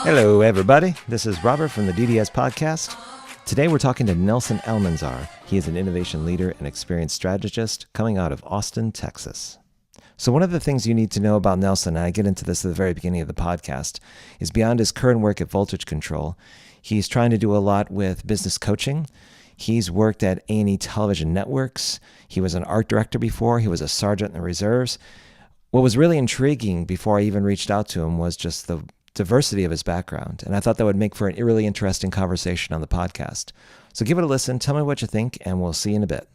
Hello, everybody. This is Robert from the DDS Podcast. Today, we're talking to Nelson Almanzar. He is an innovation leader and experienced strategist coming out of Austin, Texas. So one of the things you need to know about Nelson, and I get into this at the very beginning of the podcast, is beyond his current work at Voltage Control, he's trying to do a lot with business coaching. He's worked at A&E Television Networks. He was an art director before. He was a sergeant in the reserves. What was really intriguing before I even reached out to him was just the diversity of his background. And I thought that would make for a really interesting conversation on the podcast. So give it a listen, tell me what you think, and we'll see you in a bit.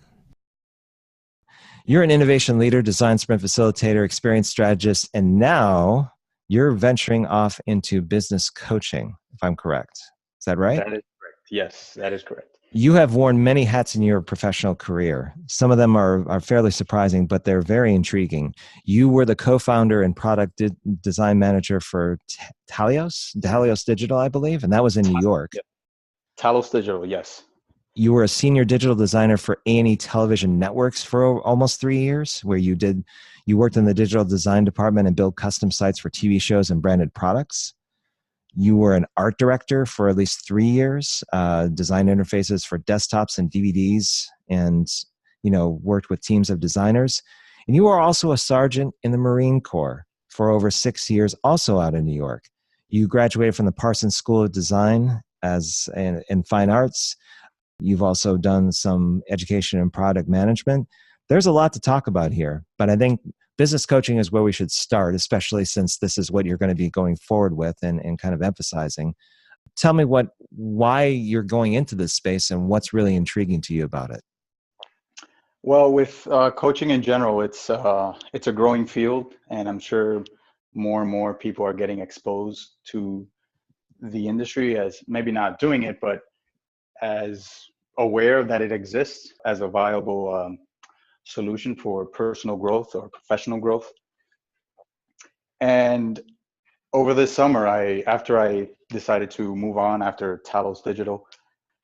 You're an innovation leader, design sprint facilitator, experienced strategist, and now you're venturing off into business coaching, if I'm correct. Is that right? That is correct. Yes, that is correct. You have worn many hats in your professional career. Some of them are fairly surprising, but they're very intriguing. You were the co-founder and product design manager for Talos Digital, I believe, and that was in New York. Yep. Talos Digital, yes. You were a senior digital designer for A&E Television Networks for almost 3 years, where you worked in the digital design department and built custom sites for TV shows and branded products. You were an art director for at least 3 years, design interfaces for desktops and DVDs, and worked with teams of designers. And you were also a sergeant in the Marine Corps for over 6 years, also out in New York. You graduated from the Parsons School of Design in Fine Arts. You've also done some education and product management. There's a lot to talk about here, but I think business coaching is where we should start, especially since this is what you're going to be going forward with and kind of emphasizing. Tell me why you're going into this space and what's really intriguing to you about it. Well, with coaching in general, it's a growing field, and I'm sure more and more people are getting exposed to the industry as maybe not doing it, but as aware that it exists as a viable solution for personal growth or professional growth. And over this summer, after I decided to move on after Talos Digital,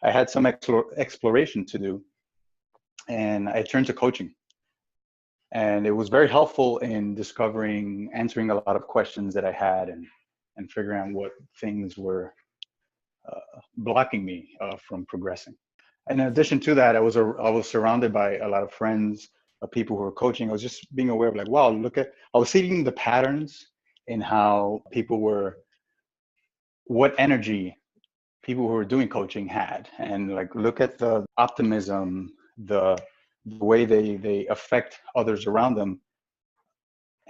I had some exploration to do, and I turned to coaching. And it was very helpful in answering a lot of questions that I had and figuring out what things were blocking me from progressing. And in addition to that, I was surrounded by a lot of friends, people who were coaching. I was just being aware of wow, I was seeing the patterns in how what energy people who were doing coaching had, and look at the optimism, the way they affect others around them,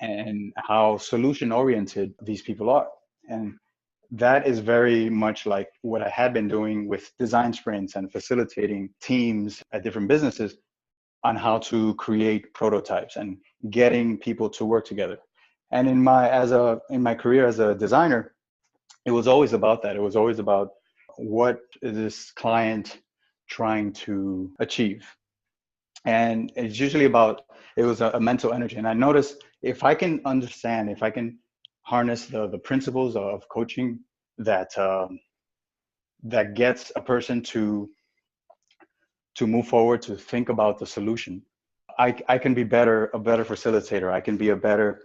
and how solution oriented these people are. And that is very much like what I had been doing with design sprints and facilitating teams at different businesses on how to create prototypes and getting people to work together. And in my career as a designer, it was always about that. It was always about what is this client trying to achieve. And it's usually it was a mental energy. And I noticed if I can harness the principles of coaching that gets a person to move forward, to think about the solution, I can be a better facilitator. I can be a better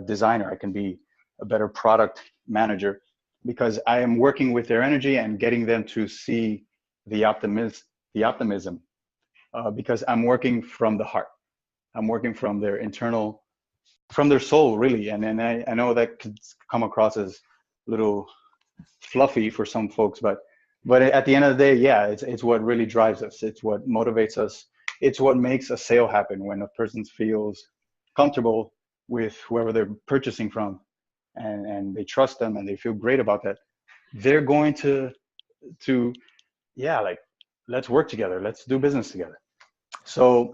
designer. I can be a better product manager, because I am working with their energy and getting them to see the optimism, because I'm working from the heart. I'm working from their soul, really. And then I know that could come across as a little fluffy for some folks, but at the end of the day, yeah, it's what really drives us. It's what motivates us. It's what makes a sale happen, when a person feels comfortable with whoever they're purchasing from, and they trust them and they feel great about that. They're going to let's work together. Let's do business together. So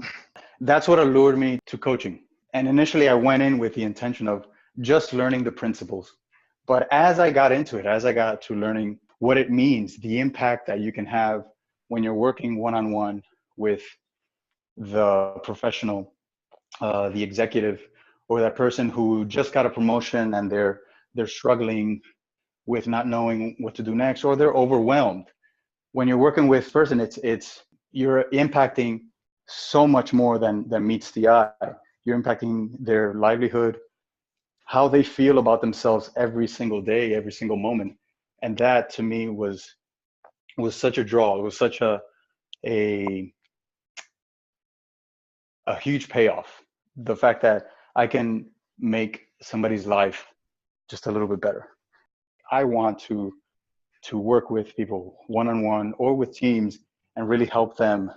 that's what allured me to coaching. And initially I went in with the intention of just learning the principles. But as I got into it, as I got to learning what it means, the impact that you can have when you're working one-on-one with the professional, the executive, or that person who just got a promotion and they're struggling with not knowing what to do next, or they're overwhelmed. When you're working with a person, you're impacting so much more than meets the eye. You're impacting their livelihood, how they feel about themselves every single day, every single moment. And that to me was such a draw. It was such a huge payoff. The fact that I can make somebody's life just a little bit better. I want to work with people one-on-one or with teams and really help them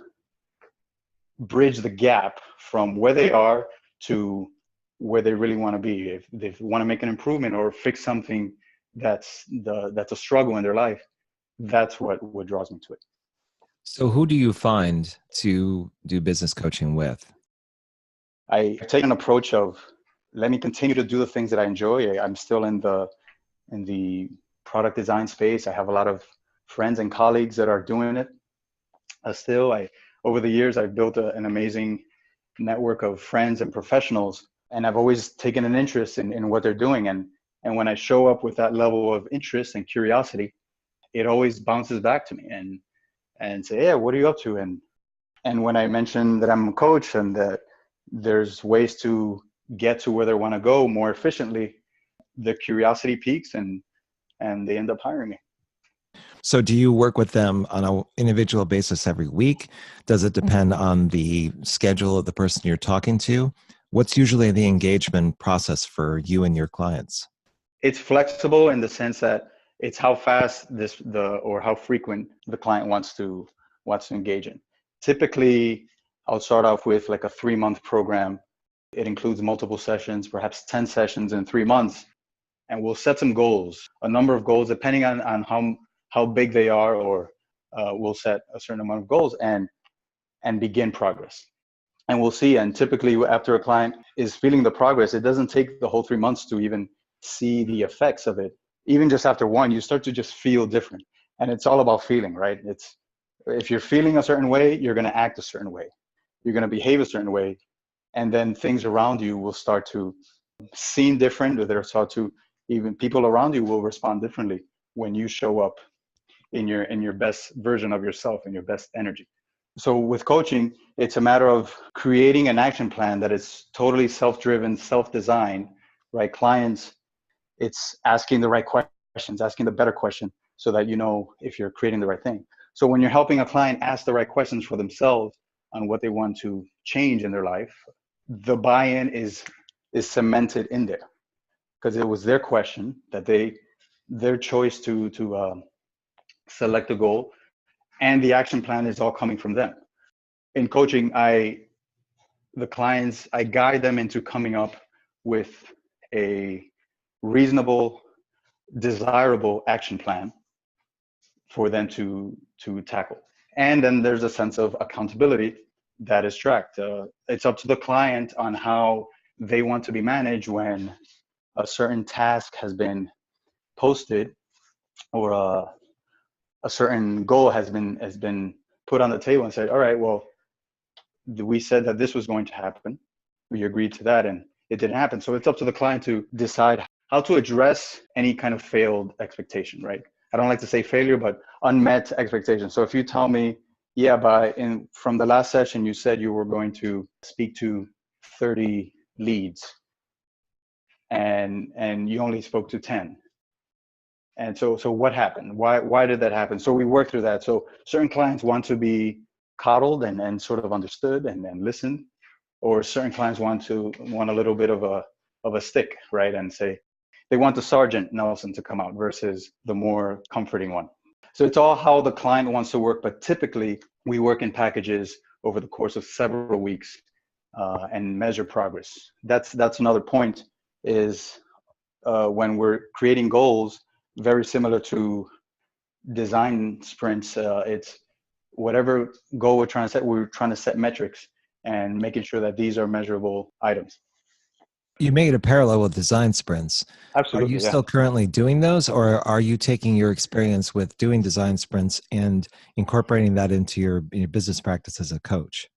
bridge the gap from where they are to where they really want to be. If they want to make an improvement or fix something that's a struggle in their life, that's what draws me to it. So who do you find to do business coaching with? I take an approach of, let me continue to do the things that I enjoy. I'm still in the product design space. I have a lot of friends and colleagues that are doing it. Over the years, I've built an amazing network of friends and professionals, and I've always taken an interest in what they're doing. And when I show up with that level of interest and curiosity, it always bounces back to me and say, yeah, what are you up to? And when I mention that I'm a coach and that there's ways to get to where they want to go more efficiently, the curiosity peaks and they end up hiring me. So do you work with them on an individual basis every week? Does it depend on the schedule of the person you're talking to? What's usually the engagement process for you and your clients? It's flexible in the sense that it's how fast or how frequent the client wants to engage in. Typically, I'll start off with like a 3-month program. It includes multiple sessions, perhaps 10 sessions in 3 months. And we'll set some goals, a number of goals, depending on how big they are, or we'll set a certain amount of goals and begin progress. And we'll see. And typically after a client is feeling the progress, it doesn't take the whole 3 months to even see the effects of it. Even just after one, you start to just feel different. And it's all about feeling, right? If you're feeling a certain way, you're going to act a certain way. You're going to behave a certain way. And then things around you will start to seem different, or they'll start to, even people around you will respond differently when you show up in your best version of yourself, in your best energy. So with coaching, it's a matter of creating an action plan that is totally self-driven, self-designed, right? Clients, it's asking the right questions, asking the better question so that you know if you're creating the right thing. So when you're helping a client ask the right questions for themselves on what they want to change in their life, the buy-in is cemented in there because it was their question, that their choice to select a goal, and the action plan is all coming from them. In coaching, I guide them into coming up with a reasonable, desirable action plan for them to tackle. And then there's a sense of accountability that is tracked. It's up to the client on how they want to be managed when a certain task has been posted, or a certain goal has been put on the table and said, all right, well, we said that this was going to happen. We agreed to that and it didn't happen. So it's up to the client to decide how to address any kind of failed expectation, right? I don't like to say failure, but unmet expectations. So if you tell me, yeah, from the last session, you said you were going to speak to 30 leads and you only spoke to 10. And so what happened? Why did that happen? So we work through that. So certain clients want to be coddled and sort of understood and listened, or certain clients want a little bit of a stick, right? And say they want the Sergeant Nelson to come out versus the more comforting one. So it's all how the client wants to work, but typically we work in packages over the course of several weeks and measure progress. That's another point is when we're creating goals, very similar to design sprints. It's whatever goal we're trying to set metrics and making sure that these are measurable items. You made a parallel with design sprints. Absolutely. Are you yeah. still currently doing those, or are you taking your experience with doing design sprints and incorporating that into your business practice as a coach?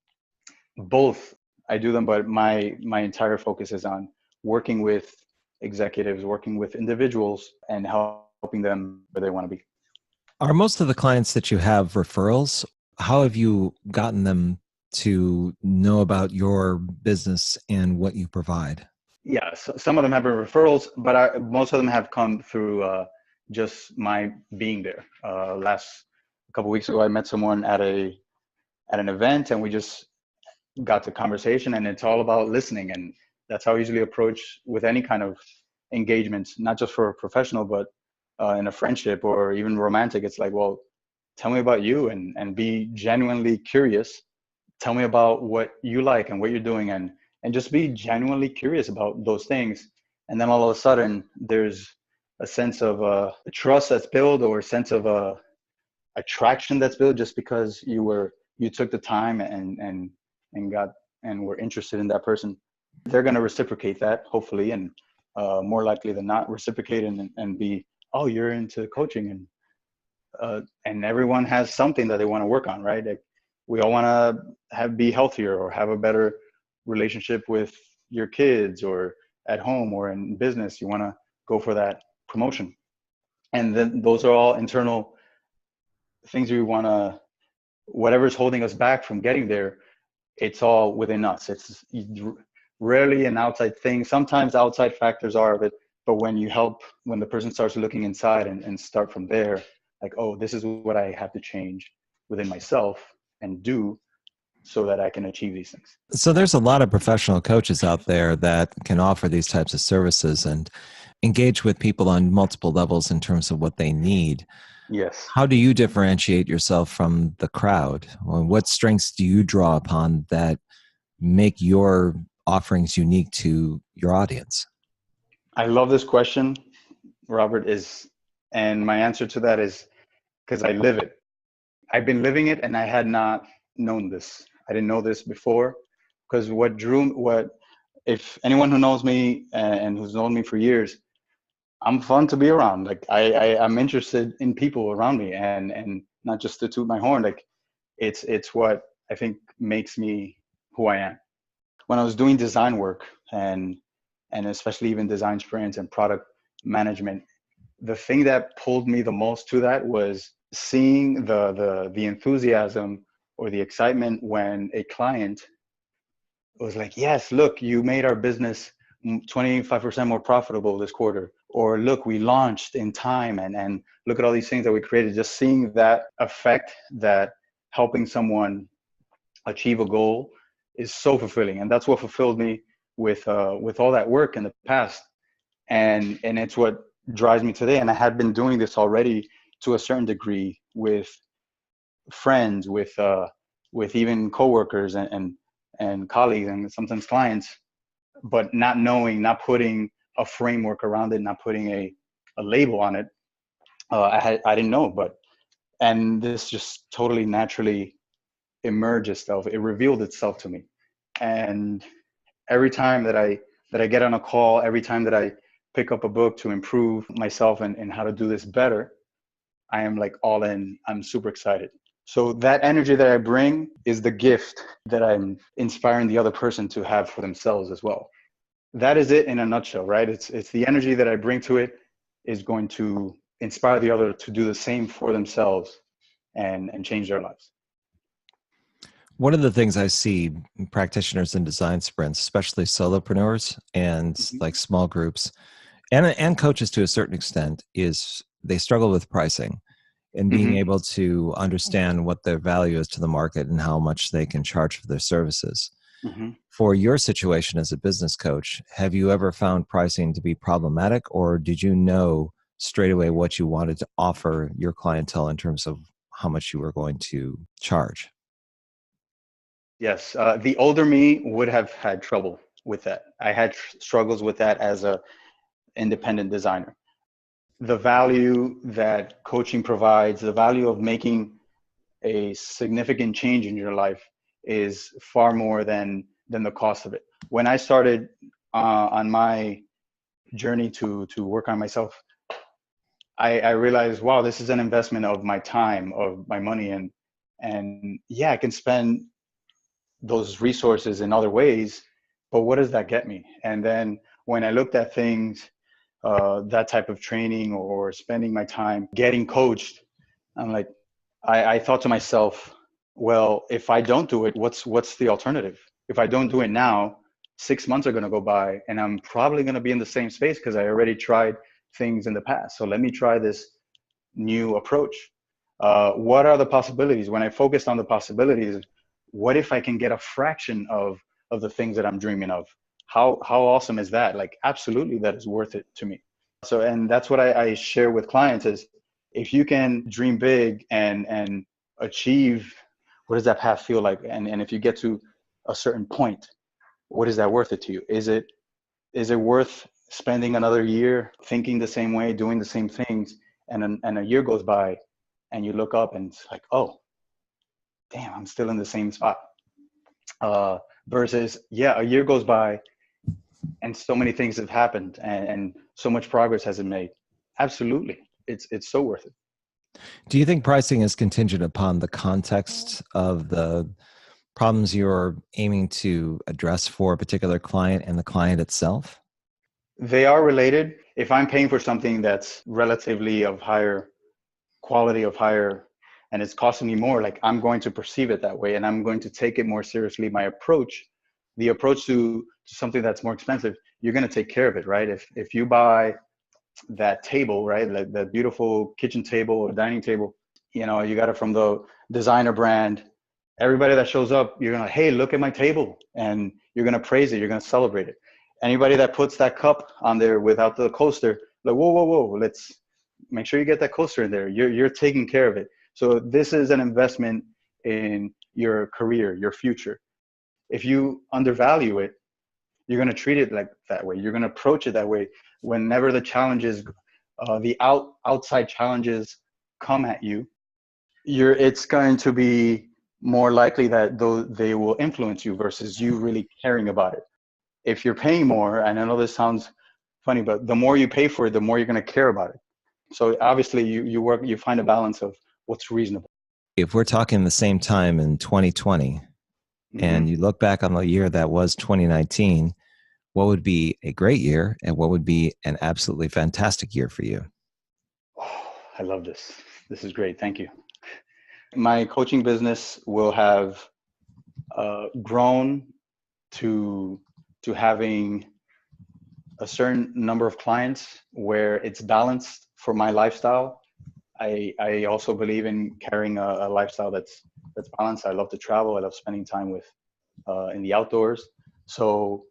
Both. I do them, but my entire focus is on working with executives, working with individuals, and helping them where they want to be. Are most of the clients that you have referrals? How have you gotten them to know about your business and what you provide? Yeah, so some of them have been referrals, but most of them have come through just my being there. Last a couple weeks ago, I met someone at an event, and we just got to conversation, and it's all about listening. And that's how I usually approach with any kind of engagements, not just for a professional, but in a friendship or even romantic. It's like, well, tell me about you, and be genuinely curious. Tell me about what you like and what you're doing, and just be genuinely curious about those things. And then all of a sudden there's a sense of trust that's built, or a sense of attraction that's built, just because you took the time and were interested in that person. They're going to reciprocate that, hopefully, and more likely than not reciprocate and be, oh, you're into coaching. And everyone has something that they want to work on, right? Like, we all want to be healthier or have a better relationship with your kids, or at home or in business. You want to go for that promotion. And then those are all internal things we want to, whatever's holding us back from getting there, it's all within us. It's rarely an outside thing. Sometimes outside factors are of it, but when the person starts looking inside and start from there, like, oh, this is what I have to change within myself and do so that I can achieve these things. So there's a lot of professional coaches out there that can offer these types of services and engage with people on multiple levels in terms of what they need. Yes. How do you differentiate yourself from the crowd? What strengths do you draw upon that make your offerings unique to your audience? I love this question, Robert, and my answer to that is because I live it. I've been living it, and I had not known this. I didn't know this before, because if anyone who knows me and who's known me for years, I'm fun to be around. Like, I'm interested in people around me, and not just to toot my horn. Like, it's what I think makes me who I am. When I was doing design work and especially even design sprints and product management, the thing that pulled me the most to that was seeing the enthusiasm or the excitement when a client was like, yes, look, you made our business 25% more profitable this quarter. Or look, we launched in time, and look at all these things that we created. Just seeing that effect, that helping someone achieve a goal, is so fulfilling. And that's what fulfilled me with all that work in the past. And it's what drives me today. And I had been doing this already to a certain degree with friends, with even coworkers and colleagues, and sometimes clients, but not putting a framework around it, not putting a label on it. I didn't know, and this just totally naturally emerged itself. It revealed itself to me. And every time that I get on a call, every time that I pick up a book to improve myself and how to do this better, I am like all in. I'm super excited. So that energy that I bring is the gift that I'm inspiring the other person to have for themselves as well. That is it in a nutshell, right? It's the energy that I bring to it is going to inspire the other to do the same for themselves and change their lives. One of the things I see practitioners in design sprints, especially solopreneurs and like small groups and coaches to a certain extent, is they struggle with pricing and being able to understand what their value is to the market and how much they can charge for their services. For your situation as a business coach, have you ever found pricing to be problematic, or did you know straight away what you wanted to offer your clientele in terms of how much you were going to charge? Yes, the older me would have had trouble with that. I had struggles with that as a independent designer. The value that coaching provides, the value of making a significant change in your life, is far more than the cost of it. When I started on my journey to work on myself, I realized, wow, this is an investment of my time, of my money, and yeah, I can spend those resources in other ways, but what does that get me? And then when I looked at things, that type of training or spending my time getting coached, I'm like, I thought to myself, well, if I don't do it, what's the alternative? If I don't do it now, 6 months are going to go by, and I'm probably going to be in the same space because I already tried things in the past. So let me try this new approach. What are the possibilities? When I focused on the possibilities, what if I can get a fraction of the things that I'm dreaming of? How awesome is that? Like, absolutely, that is worth it to me. So, and that's what I share with clients is, if you can dream big and achieve, what does that path feel like? And if you get to a certain point, what is that worth it to you? Is it worth spending another year thinking the same way, doing the same things, and a year goes by and you look up and it's like, oh, damn, I'm still in the same spot. Versus, yeah, a year goes by and so many things have happened and so much progress has been made. Absolutely. It's so worth it. Do you think pricing is contingent upon the context of the problems you're aiming to address for a particular client and the client itself? They are related. If I'm paying for something that's relatively of higher quality, and it's costing me more, like, I'm going to perceive it that way and I'm going to take it more seriously. The approach to something that's more expensive, you're going to take care of it, right? If you buy that table, right, like that beautiful kitchen table or dining table, you got it from the designer brand. Everybody that shows up, you're gonna, hey, look at my table, and you're gonna praise it, you're gonna celebrate it. Anybody that puts that cup on there without the coaster, like, whoa, let's make sure you get that coaster in there. You're taking care of it. So this is an investment in your career, your future. If you undervalue it, you're going to treat it like that way. You're going to approach it that way. Whenever the challenges, the outside challenges come at you, it's going to be more likely that they will influence you versus you really caring about it. If you're paying more, and I know this sounds funny, but the more you pay for it, the more you're going to care about it. So obviously you find a balance of what's reasonable. If we're talking the same time in 2020, and you look back on the year that was 2019, what would be a great year and what would be an absolutely fantastic year for you? Oh, I love this. This is great. Thank you. My coaching business will have grown to having a certain number of clients where it's balanced for my lifestyle. I also believe in carrying a lifestyle that's balanced. I love to travel. I love spending time with in the outdoors. So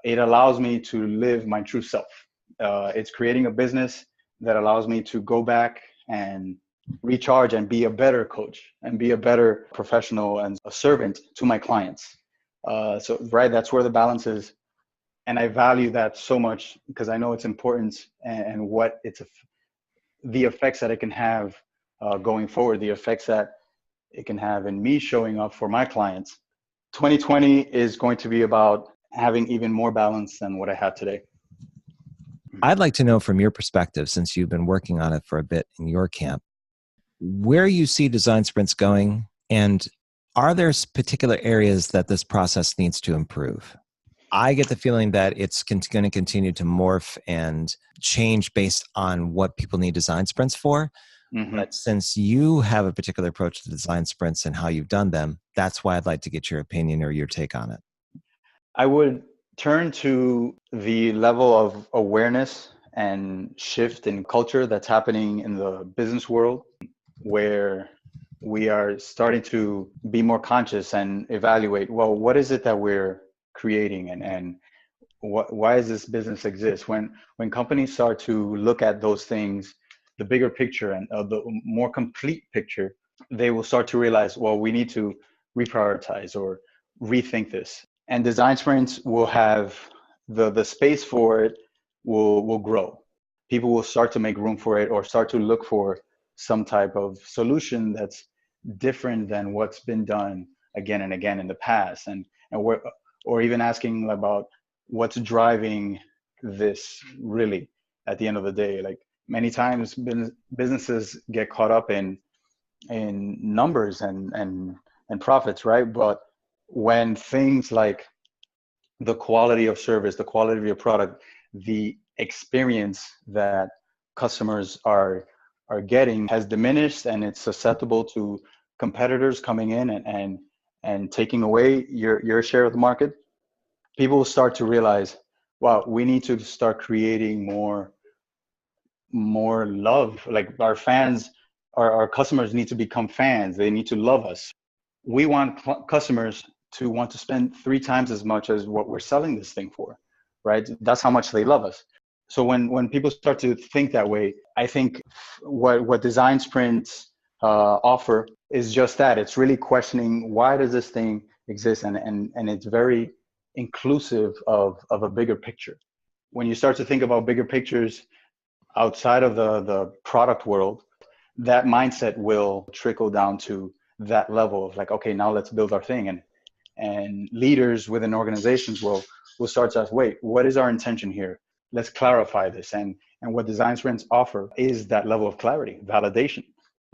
it allows me to live my true self. It's creating a business that allows me to go back and recharge and be a better coach and be a better professional and a servant to my clients. So right, that's where the balance is. And I value that so much because I know its importance and what the effects that it can have going forward, the effects that it can have in me showing up for my clients. 2020 is going to be about having even more balance than what I have today. I'd like to know from your perspective, since you've been working on it for a bit in your camp, where you see design sprints going, and are there particular areas that this process needs to improve? I get the feeling that it's going to continue to morph and change based on what people need design sprints for. Mm-hmm. But since you have a particular approach to design sprints and how you've done them, that's why I'd like to get your opinion or your take on it. I would turn to the level of awareness and shift in culture that's happening in the business world, where we are starting to be more conscious and evaluate, well, what is it that we're creating and why does this business exist? When companies start to look at those things, the bigger picture and the more complete picture, they will start to realize, well, we need to reprioritize or rethink this. And design sprints will have the space for it will grow. People will start to make room for it or start to look for some type of solution that's different than what's been done again and again in the past, or even asking about what's driving this really at the end of the day. Like, many times businesses get caught up in numbers and profits, right? But when things like the quality of service, the quality of your product, the experience that customers are getting has diminished, and it's susceptible to competitors coming in and taking away your share of the market, people will start to realize, wow, we need to start creating more more love. Like our fans, our customers need to become fans. They need to love us. We want customers to want to spend 3 times as much as what we're selling this thing for, right? That's how much they love us. So when people start to think that way, I think what design sprints offer is just that. It's really questioning, why does this thing exist? And it's very inclusive of a bigger picture. When you start to think about bigger pictures outside of the product world, that mindset will trickle down to that level of like, okay, now let's build our thing. And leaders within organizations will start to ask, wait, what is our intention here? Let's clarify this. And what design sprints offer is that level of clarity, validation.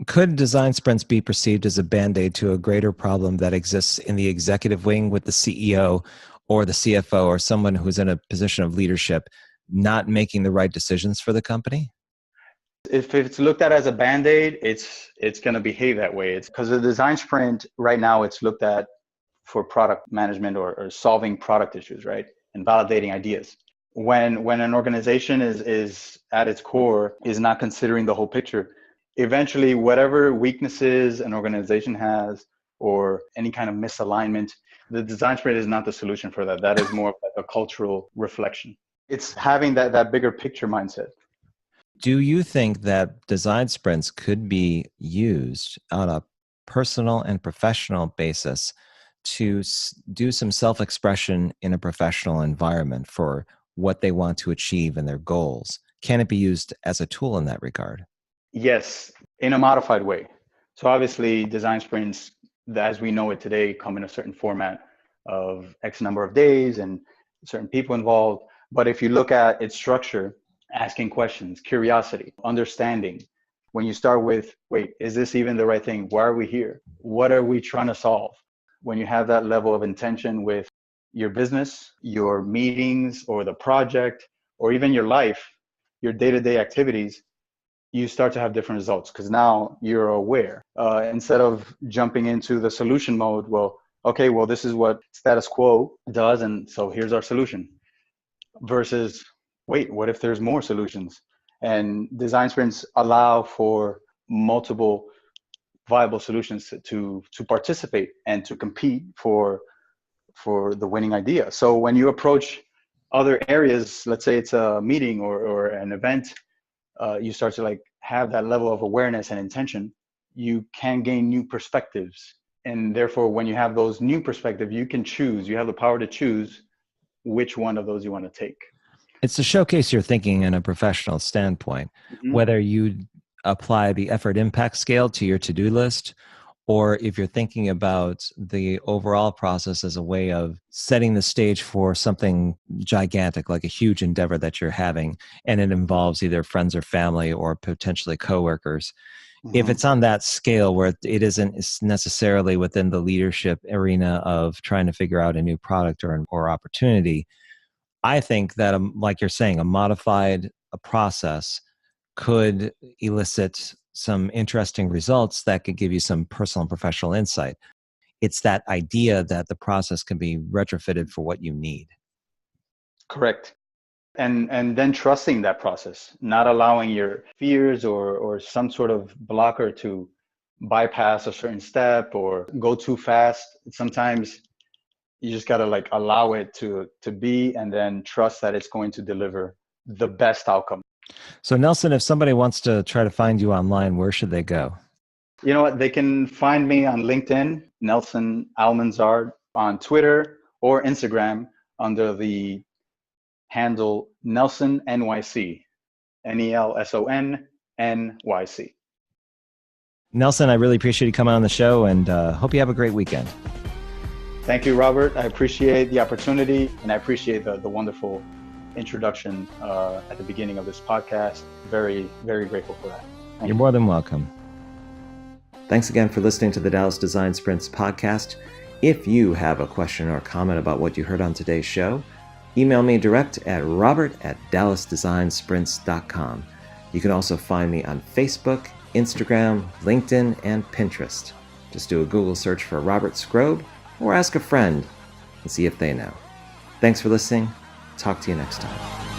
Could design sprints be perceived as a band-aid to a greater problem that exists in the executive wing with the CEO or the CFO or someone who's in a position of leadership not making the right decisions for the company? If it's looked at as a band-aid, it's going to behave that way. It's because the design sprint right now, it's looked at for product management or solving product issues, right? And validating ideas. When an organization is at its core is not considering the whole picture, eventually whatever weaknesses an organization has or any kind of misalignment, the design sprint is not the solution for that. That is more of like a cultural reflection. It's having that bigger picture mindset. Do you think that design sprints could be used on a personal and professional basis to do some self-expression in a professional environment for what they want to achieve and their goals? Can it be used as a tool in that regard? Yes, in a modified way. So obviously design sprints, as we know it today, come in a certain format of X number of days and certain people involved. But if you look at its structure, asking questions, curiosity, understanding, when you start with, wait, is this even the right thing? Why are we here? What are we trying to solve? When you have that level of intention with your business, your meetings, or the project, or even your life, your day-to-day activities, you start to have different results because now you're aware. Instead of jumping into the solution mode, well, this is what status quo does, and so here's our solution. Versus, wait, what if there's more solutions? And design sprints allow for multiple viable solutions to participate and to compete for the winning idea. So when you approach other areas, let's say it's a meeting or an event, you start to like have that level of awareness and intention, you can gain new perspectives. And therefore, when you have those new perspectives, you can choose, you have the power to choose which one of those you want to take. It's to showcase your thinking in a professional standpoint, whether you apply the effort impact scale to your to-do list, or if you're thinking about the overall process as a way of setting the stage for something gigantic, like a huge endeavor that you're having, and it involves either friends or family or potentially coworkers. If it's on that scale where it isn't necessarily within the leadership arena of trying to figure out a new product or opportunity, I think that, like you're saying, a modified process could elicit some interesting results that could give you some personal and professional insight. It's that idea that the process can be retrofitted for what you need. Correct. And then trusting that process, not allowing your fears or some sort of blocker to bypass a certain step or go too fast. Sometimes you just got to like allow it to be, and then trust that it's going to deliver the best outcome. So Nelson, if somebody wants to try to find you online, where should they go? You know what? They can find me on LinkedIn, Nelson Almanzar, on Twitter or Instagram under the handle Nelson NYC, NELSON NYC. Nelson, I really appreciate you coming on the show, and hope you have a great weekend. Thank you, Robert. I appreciate the opportunity, and I appreciate the wonderful introduction at the beginning of this podcast. Very, very grateful for that. You're more than welcome. Thanks again for listening to the Dallas Design Sprints podcast. If you have a question or comment about what you heard on today's show, email me direct at robert@dallasdesignsprints.com. You can also find me on Facebook, Instagram, LinkedIn, and Pinterest. Just do a Google search for Robert Scrobe or ask a friend and see if they know. Thanks for listening. Talk to you next time.